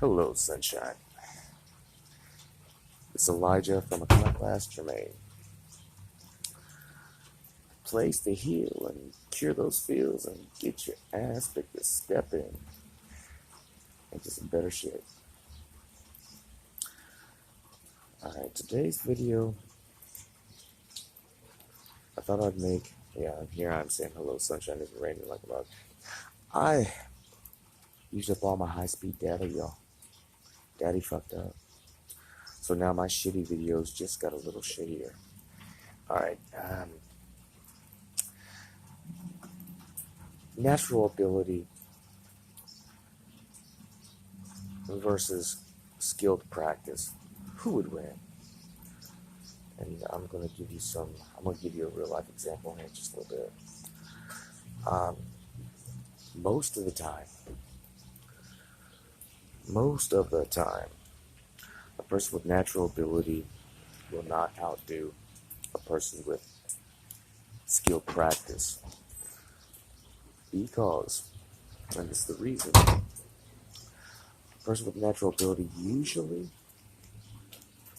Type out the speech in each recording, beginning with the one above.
Hello, sunshine. It's Elijah from a class Jermaine. Place to heal and cure those feels and get your ass picked to step in into some better shit. Alright, today's video, I thought I'd make, here I'm saying hello, sunshine, it's raining like a mug. I used up all my high-speed data, y'all. Daddy fucked up. So now my shitty videos just got a little shittier. Alright, natural ability versus skilled practice. Who would win? And I'm going to give you a real life example here in just a little bit. Most of the time, a person with natural ability will not outdo a person with skilled practice. Because, and it's the reason, a person with natural ability usually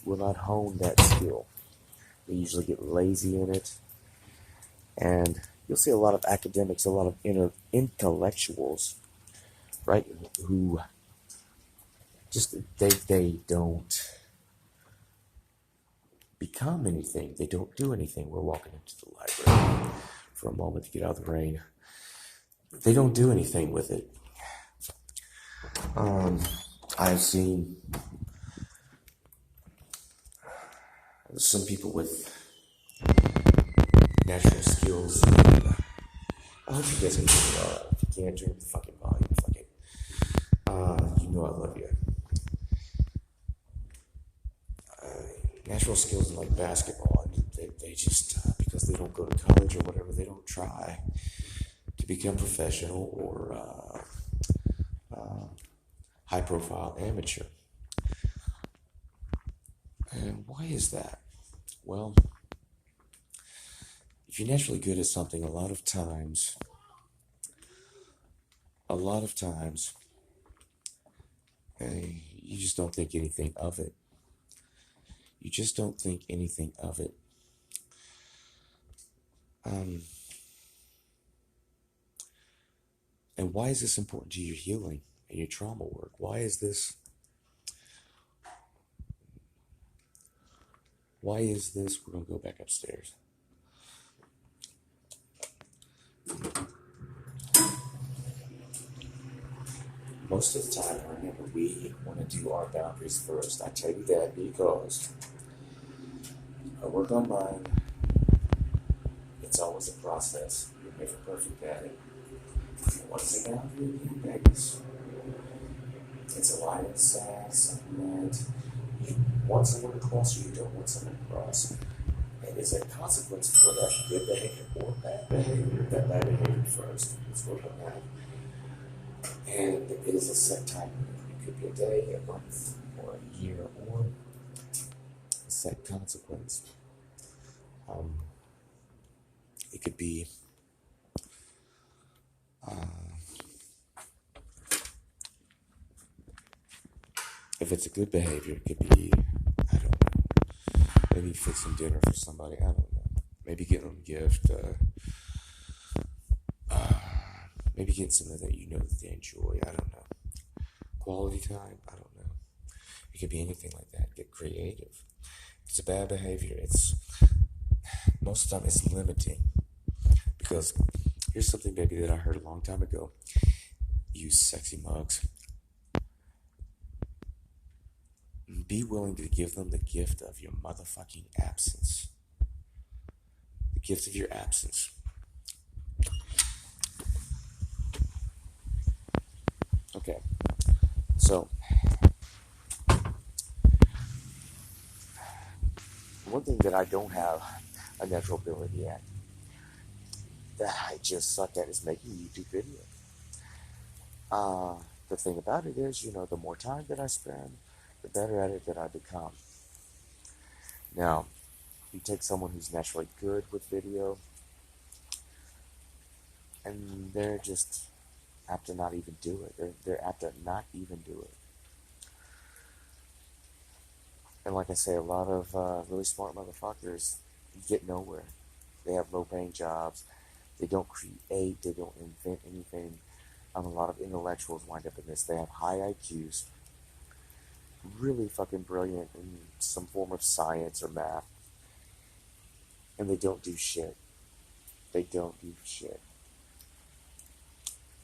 will not hone that skill. They usually get lazy in it. And you'll see a lot of academics, a lot of intellectuals, right, who just, they don't become anything. They don't do anything. We're walking into the library for a moment to get out of the rain. They don't do anything with it. I've seen some people with natural skills. I hope you guys can hear me alright. If you can't, turn up the fucking volume. Fuck it. You know I love you. Natural skills in like basketball, they just, because they don't go to college or whatever, they don't try to become professional or high profile amateur. And why is that? Well, if you're naturally good at something, a lot of times, you just don't think anything of it. You just don't think anything of it. And why is this important to your healing and your trauma work? Why is this? We're going to go back upstairs. Most of the time, remember, we want to do our boundaries first. I tell you that because I work on mine. It's always a process. You're never perfect at it. What is a boundary again, babies? It's a line in the sand, something that you want someone to cross or you don't want someone to cross. And is a consequence for that good behavior or bad behavior. That bad behavior first. Let's work on that. And it is a set time. It could be a day, a month, or a year, or a set consequence. It could be if it's a good behavior, it could be, I don't know, maybe fixing dinner for somebody, I don't know. Maybe getting them a gift, maybe getting something that you know that they enjoy, I don't know. Quality time, I don't know. It could be anything like that. Get creative. If it's a bad behavior, most of the time it's limiting. Because here's something, baby, that I heard a long time ago. You sexy mugs. Be willing to give them the gift of your motherfucking absence. The gift of your absence. Okay. So, one thing that I don't have a natural ability at, that I just suck at, is making YouTube videos. The thing about it is, the more time that I spend, the better at it that I become. Now, you take someone who's naturally good with video, and they're just apt to not even do it. They're apt to not even do it. And like I say, a lot of really smart motherfuckers get nowhere. They have low-paying jobs. They don't create. They don't invent anything. A lot of intellectuals wind up in this. They have high IQs, really fucking brilliant in some form of science or math, and they don't do shit. They don't do shit.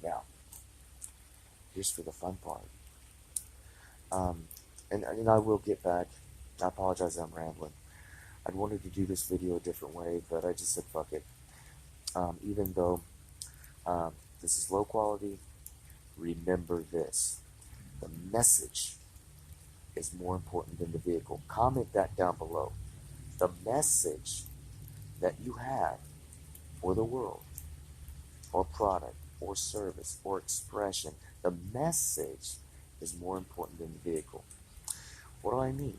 Now, here's for the fun part. Um, and I will get back. I apologize that I'm rambling. I'd wanted to do this video a different way, but I just said fuck it. Even though um, this is low quality, remember this. The message is more important than the vehicle. Comment that down below. The message that you have for the world, or product, or service, or expression, the message is more important than the vehicle. What do I mean?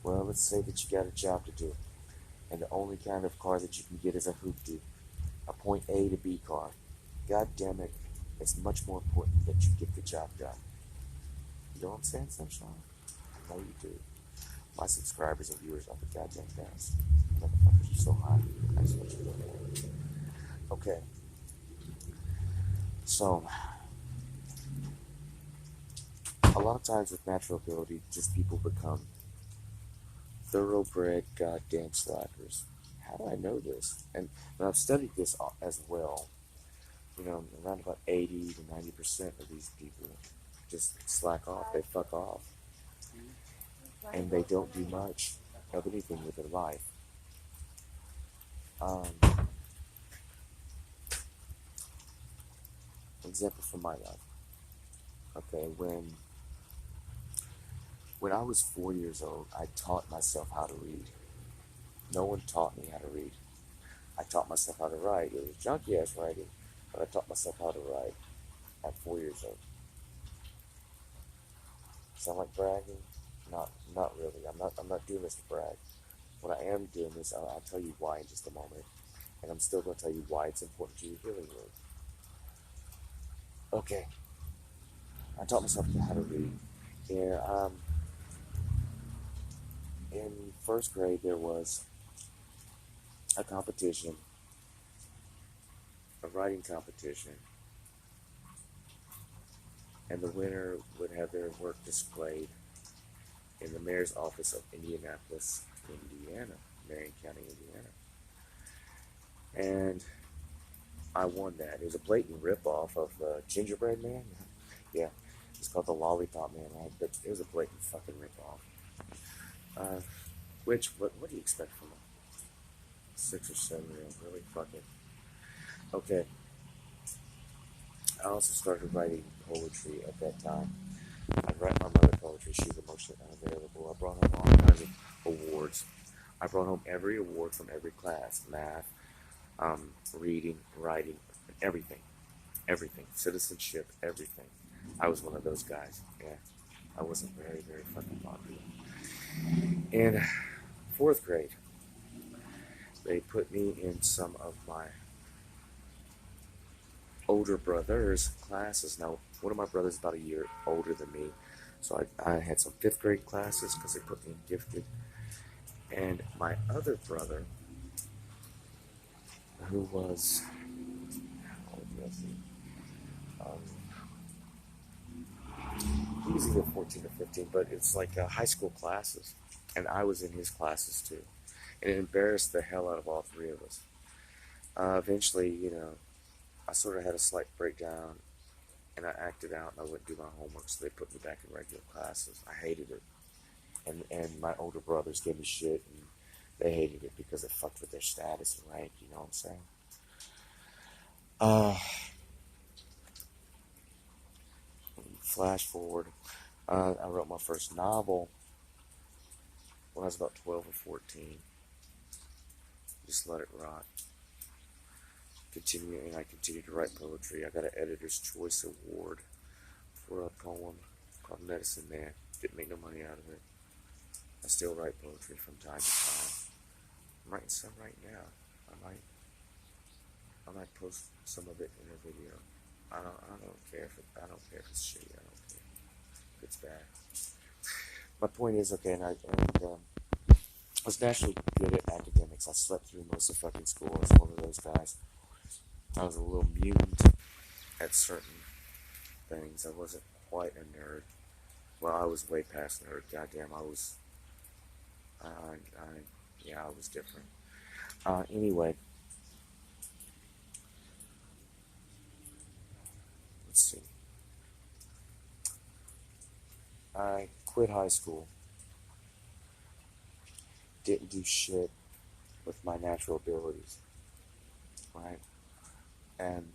Well, let's say that you got a job to do, and the only kind of car that you can get is a hoopty, a point A to B car. God damn it, it's much more important that you get the job done. You know what I'm saying, Sunshine? I know you do. My subscribers and viewers are the goddamn best. Motherfuckers are so hot. That's what you look at. Okay. So, a lot of times with natural ability, just people become thoroughbred goddamn slackers. How do I know this? And I've studied this as well. You know, around about 80 to 90% of these people just slack off. They fuck off. And they don't do much of anything with their life. Example from my life. Okay, when I was 4 years old, I taught myself how to read. No one taught me how to read. I taught myself how to write. It was junky ass writing, but I taught myself how to write at 4 years old. Sound like bragging? Not really. I'm not doing this to brag. What I am doing is I'll tell you why in just a moment, and I'm still going to tell you why it's important to your healing room. Okay, I taught myself how to read. Yeah, in first grade there was a competition, a writing competition, and the winner would have their work displayed in the mayor's office of Indianapolis, Indiana, Marion County, Indiana. And I won that. It was a blatant ripoff of Gingerbread Man. Yeah, it's called the Lollipop Man, right? But it was a blatant fucking ripoff. What do you expect from a 6 or 7 year old? Really fucking. Okay. I also started writing poetry at that time. I'd write my mother poetry. She was emotionally unavailable. I brought home all kinds of awards. I brought home every award from every class: math, reading, writing, everything, everything, citizenship, everything. I was one of those guys. Yeah, I wasn't very, very fucking popular. In fourth grade, they put me in some of my older brother's classes. Now, one of my brothers is about a year older than me, so I had some fifth grade classes because they put me in gifted. And my other brother, who was, how old was he? He was either 14 or 15, but it's like high school classes. And I was in his classes too. And it embarrassed the hell out of all three of us. Eventually, you know, I sort of had a slight breakdown and I acted out and I wouldn't do my homework, so they put me back in regular classes. I hated it. And my older brothers gave me shit and they hated it because it fucked with their status and rank, you know what I'm saying? Flash forward, I wrote my first novel when I was about 12 or 14. Just let it rot. I continued to write poetry. I got an Editor's Choice Award for a poem called Medicine Man. Didn't make no money out of it. I still write poetry from time to time. I'm writing some right now. I might post some of it in a video. I don't care if it's shitty. I don't care if it's bad. my point is, okay, I was naturally good at academics. I slept through most of fucking school. I was one of those guys. I was a little mutant at certain things. I wasn't quite a nerd. Well, I was way past nerd. Goddamn, yeah, I was different. Anyway, let's see. I quit high school. Didn't do shit with my natural abilities, right? And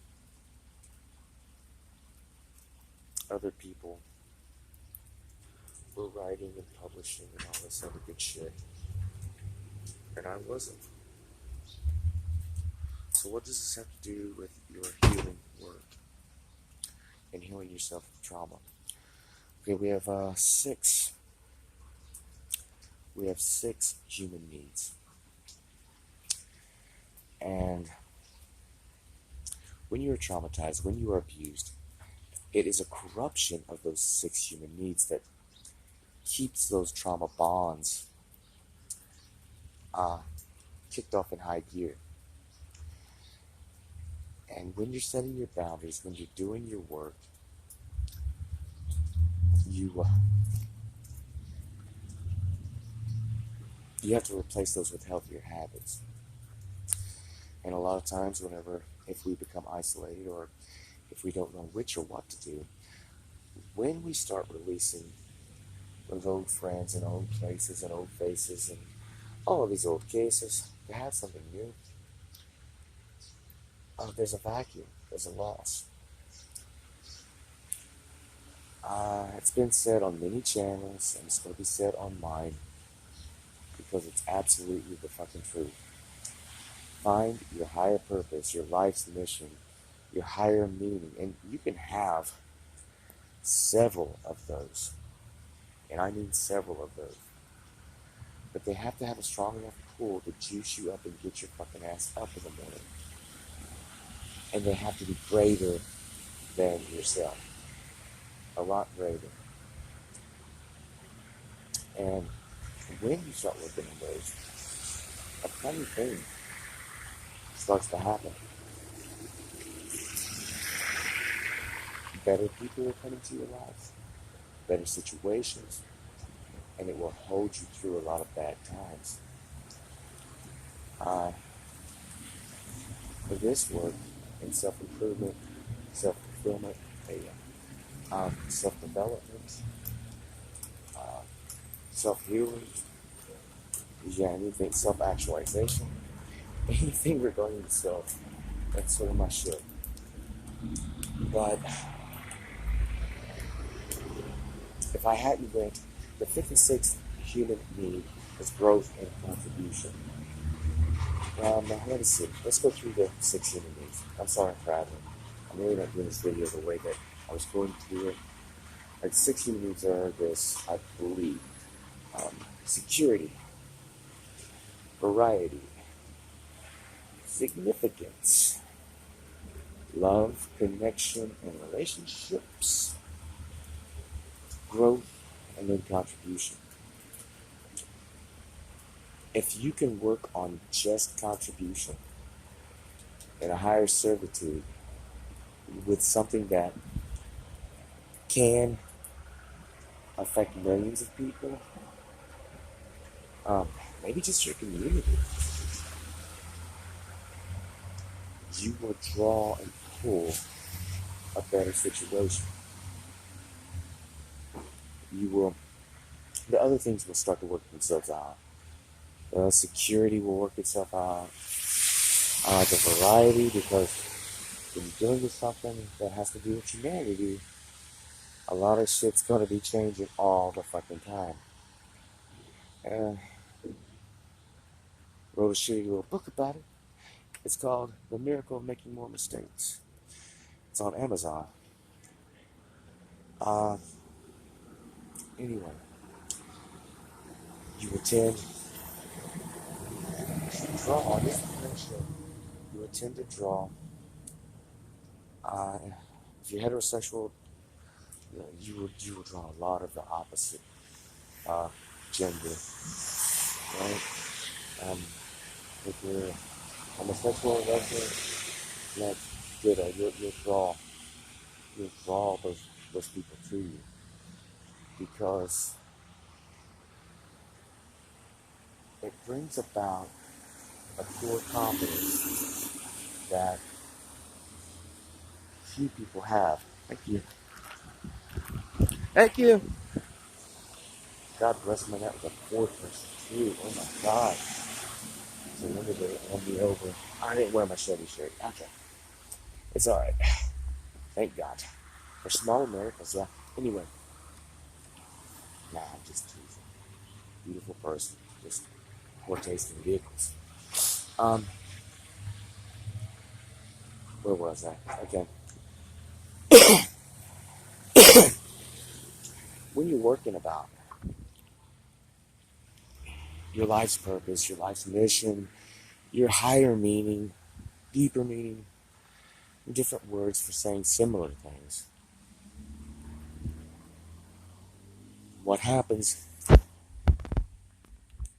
other people were writing and publishing and all this other good shit, and I wasn't. So what does this have to do with your healing work and healing yourself from trauma? Okay, we have six. We have six human needs, and when you are traumatized, when you are abused, it is a corruption of those six human needs that keeps those trauma bonds kicked off in high gear. And when you're setting your boundaries, when you're doing your work, you you have to replace those with healthier habits. And a lot of times, if we become isolated or if we don't know which or what to do, when we start releasing those old friends and old places and old faces and all of these old cases to have something new, there's a vacuum, there's a loss. It's been said on many channels, and it's going to be said on mine because it's absolutely the fucking truth. Find your higher purpose, your life's mission, your higher meaning, and you can have several of those. And I mean several of those. But they have to have a strong enough pull to juice you up and get your fucking ass up in the morning. And they have to be greater than yourself. A lot greater. And when you start working on those, a funny thing starts to happen. Better people will come into your life, better situations, and it will hold you through a lot of bad times. For this work in self-improvement, self-fulfillment, self-development, self-healing, anything, self-actualization, anything regarding the self, that's sort of my shit. But if I hadn't went, the 56th human need is growth and contribution. Let me see. Let's go through the 6 human needs. I'm sorry I'm prattling. I'm really not doing this video the way that I was going to do it. The 6 human needs are this, I believe. Security, variety, significance, love, connection, and relationships, growth, and then contribution. If you can work on just contribution and a higher servitude with something that can affect millions of people, maybe just your community, you will draw and pull a better situation. The other things will start to work themselves out. Security will work itself out. The variety, because when you're dealing with something that has to do with humanity, a lot of shit's going to be changing all the fucking time. Wrote a shitty little book about it. It's called The Miracle of Making More Mistakes. It's on Amazon. Anyway, you tend to draw on this potential. You will tend to draw. If you're heterosexual, you will draw a lot of the opposite gender, right? If you're homosexual or lesbian, that's good. You'll draw those people to you because it brings about a core confidence that few people have. Thank you. Thank you. God bless me. That was a fortress too. Oh my God. So when did it won me over? I didn't wear my Chevy shirt. Okay. It's alright. Thank God. For small miracles, yeah. Anyway. Nah, I'm just teasing. Beautiful person. Just poor taste in vehicles. Where was I? Okay. When you're working about your life's purpose, your life's mission, your higher meaning, deeper meaning, different words for saying similar things. What happens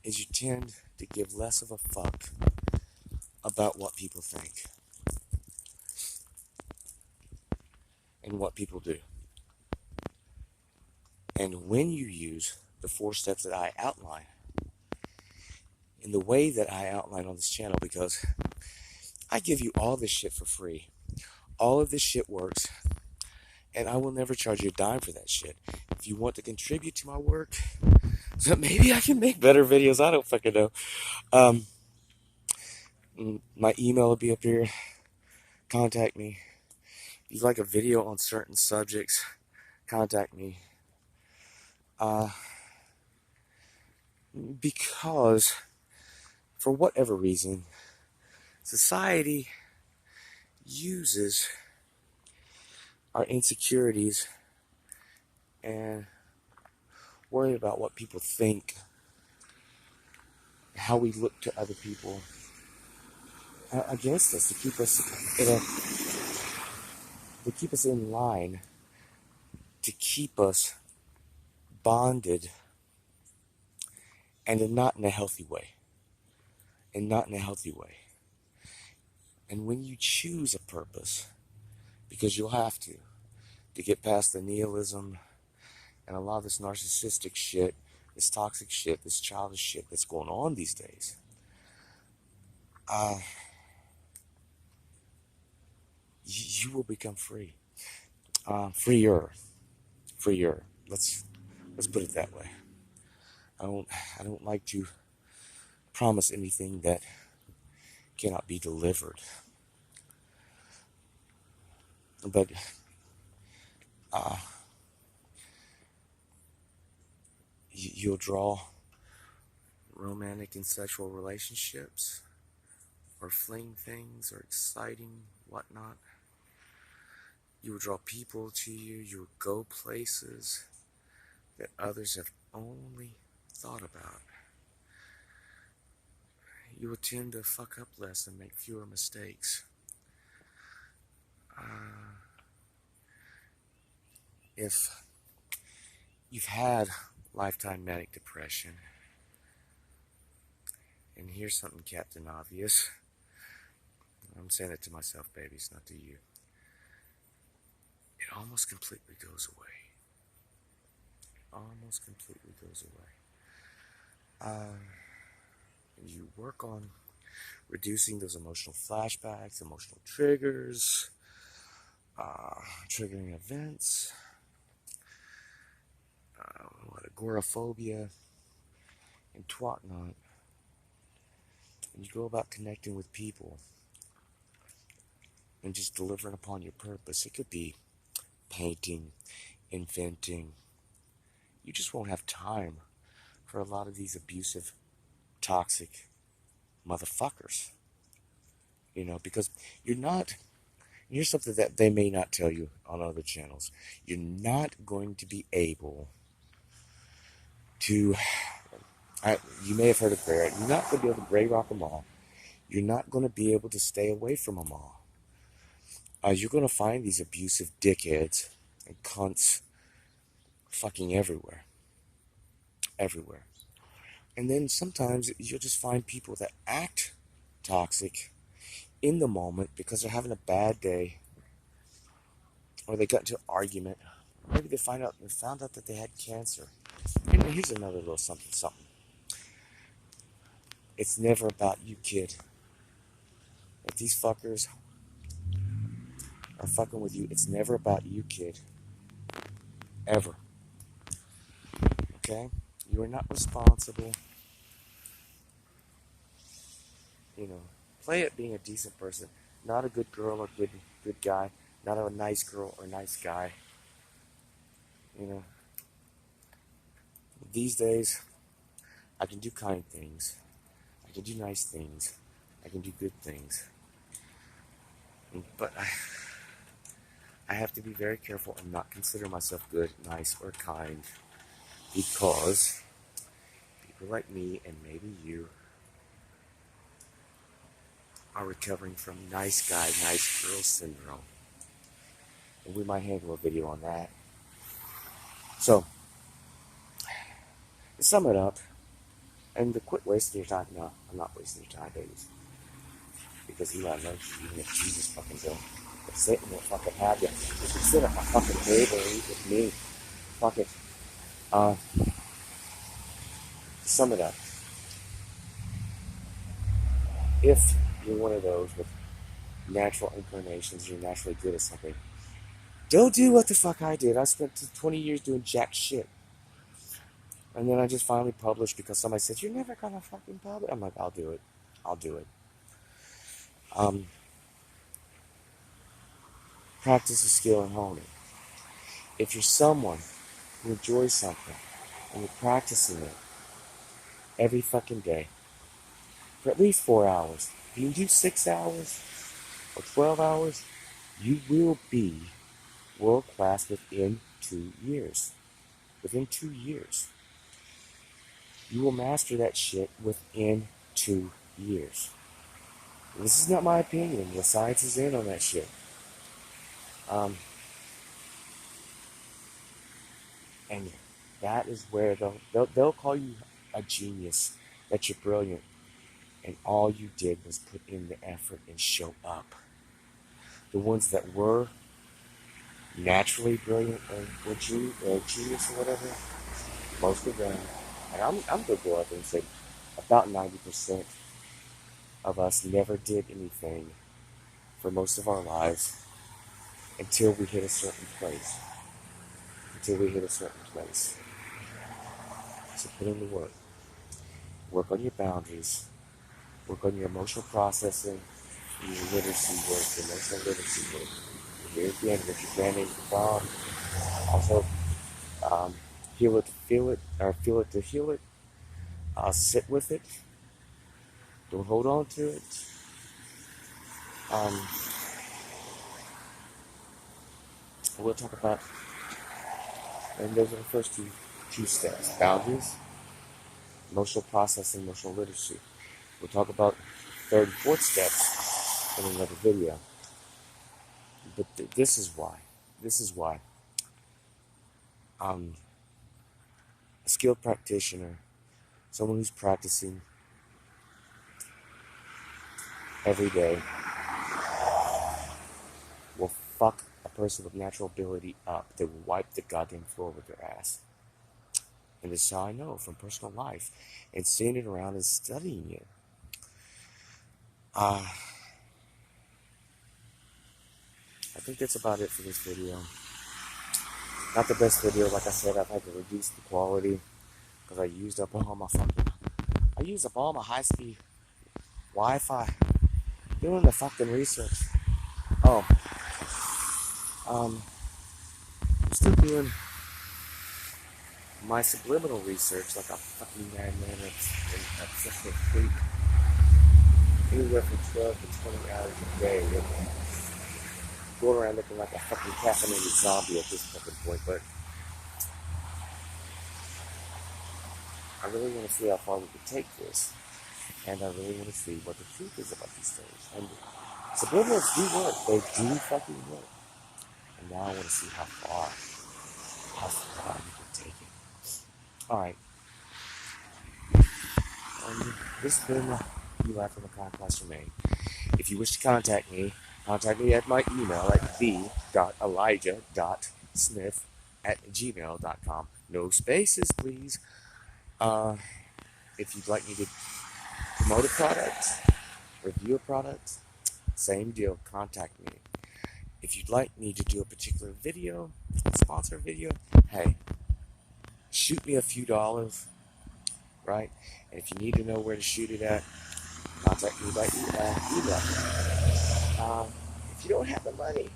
is you tend to give less of a fuck about what people think and what people do. And when you use the 4 steps that I outline in the way that I outline on this channel, because I give you all this shit for free. All of this shit works, and I will never charge you a dime for that shit. If you want to contribute to my work, so maybe I can make better videos, I don't fucking know. My email will be up here. Contact me. If you'd like a video on certain subjects, contact me. Because, for whatever reason, society uses our insecurities and worry about what people think, how we look to other people against us to keep us in line, to keep us bonded, and not in a healthy way. And when you choose a purpose, because you'll have to get past the nihilism and a lot of this narcissistic shit, this toxic shit, this childish shit that's going on these days, you will become free. Freer. Let's put it that way. I don't like to promise anything that cannot be delivered. But you'll draw romantic and sexual relationships, or fling things, or exciting whatnot. You will draw people to you. You will go places that others have only thought about. You will tend to fuck up less and make fewer mistakes. If you've had lifetime manic depression, and here's something Captain Obvious, I'm saying it to myself, babies, not to you. It almost completely goes away. You work on reducing those emotional flashbacks, emotional triggers, triggering events, agoraphobia, and whatnot. And you go about connecting with people and just delivering upon your purpose. It could be painting, inventing. You just won't have time for a lot of these abusive, toxic motherfuckers. Because you're not, here's something that they may not tell you on other channels. You're not going to be able to, you may have heard of prayer, you're not going to be able to gray rock them all. You're not going to be able to stay away from them all. You're going to find these abusive dickheads and cunts fucking everywhere. everywhere. And then sometimes you'll just find people that act toxic in the moment because they're having a bad day, or they got into an argument. Maybe they found out that they had cancer. And here's another little something. It's never about you, kid. If these fuckers are fucking with you, it's never about you, kid. Ever. Okay? You are not responsible. Play at being a decent person. Not a good girl or good guy. Not a nice girl or nice guy. These days, I can do kind things. I can do nice things. I can do good things. But I have to be very careful and not consider myself good, nice, or kind, because people like me and maybe you are recovering from nice guy, nice girl syndrome. And we might handle a video on that. So, to sum it up, and to quit wasting your time. No, I'm not wasting your time, babies. Because Eli loves you, even if Jesus fucking don't. If Satan won't fucking have you, if you sit at my fucking table and eat with me, fuck it. To sum it up, if you're one of those with natural inclinations, you're naturally good at something, don't do what the fuck I did. I spent 20 years doing jack shit. And then I just finally published because somebody said, you're never gonna fucking publish. I'm like, I'll do it. Practice a skill and hone it. If you're someone who enjoys something and you're practicing it every fucking day for at least 4 hours, if you can do 6 hours or 12 hours, you will be world class within 2 years. Within 2 years. You will master that shit within 2 years. And this is not my opinion. The science is in on that shit. And that is where they'll call you a genius, that you're brilliant, and all you did was put in the effort and show up. The ones that were naturally brilliant or genius or whatever, most of them, and I'm going to go up and say about 90% of us never did anything for most of our lives until we hit a certain place. So put in the work. Work on your boundaries. Work on your emotional processing, your literacy work, your emotional literacy work. Here again, with your granny, your mom. Also, heal it to feel it, or feel it to heal it. Sit with it. Don't hold on to it. We'll talk about, and those are the first two steps: boundaries, emotional processing, emotional literacy. We'll talk about third and fourth steps in another video. But this is why. A skilled practitioner, someone who's practicing every day, will fuck a person with natural ability up. They will wipe the goddamn floor with their ass. And this is how I know from personal life and seeing it around and studying it. I think that's about it for this video. Not the best video, like I said. I've had to reduce the quality because I used up all my high-speed Wi-Fi doing the fucking research. I'm still doing my subliminal research like a fucking madman and obsessive freak. Anywhere from 12 to 20 hours a day. Going around looking like a fucking caffeinated zombie at this fucking point, but I really want to see how far we can take this. And I really want to see what the truth is about these things. And subliminals do work. They do fucking work. And now I want to see how far you can take it. Alright. This has been Eli from the Conquest Remain. If you wish to contact me at my email at the.elijah.smith@gmail.com. No spaces, please. If you'd like me to promote a product, review a product, same deal, contact me. If you'd like me to do a particular video, sponsor video, hey, shoot me a few dollars, right? And if you need to know where to shoot it at, contact me by email. If you don't have the money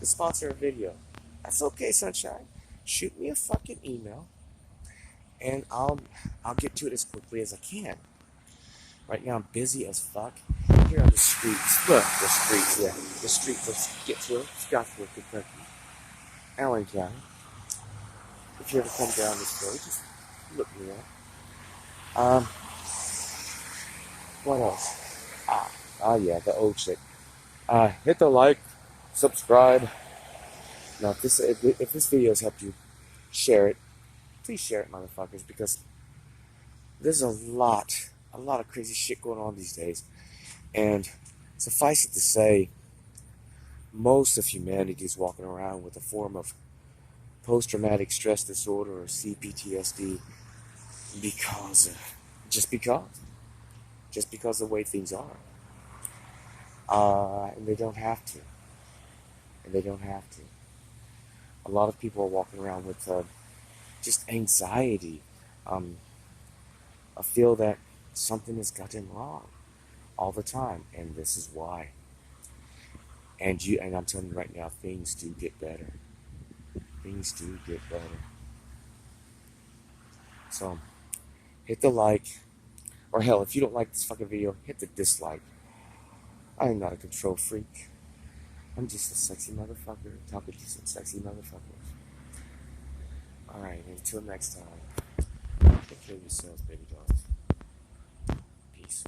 to sponsor a video, that's okay, sunshine. Shoot me a fucking email, and I'll get to it as quickly as I can. Right now I'm busy as fuck here on the streets. Look, the streets of Gitsville, Scottsville, Kentucky, Allen County. If you ever come down this road, just look me up. What else? Yeah, the old shit. Hit the like, subscribe. Now, if this video has helped you, share it. Please share it, motherfuckers, because there's a lot of crazy shit going on these days. And suffice it to say, most of humanity is walking around with a form of post-traumatic stress disorder or CPTSD just because of the way things are. And they don't have to. A lot of people are walking around with just anxiety. I feel that something has gotten wrong all the time, and this is why. And I'm telling you right now, things do get better. Things do get better. So, hit the like, or hell, if you don't like this fucking video, hit the dislike. I am not a control freak. I'm just a sexy motherfucker talking to some sexy motherfuckers. Alright, until next time, take care of yourselves, baby dolls. Peace.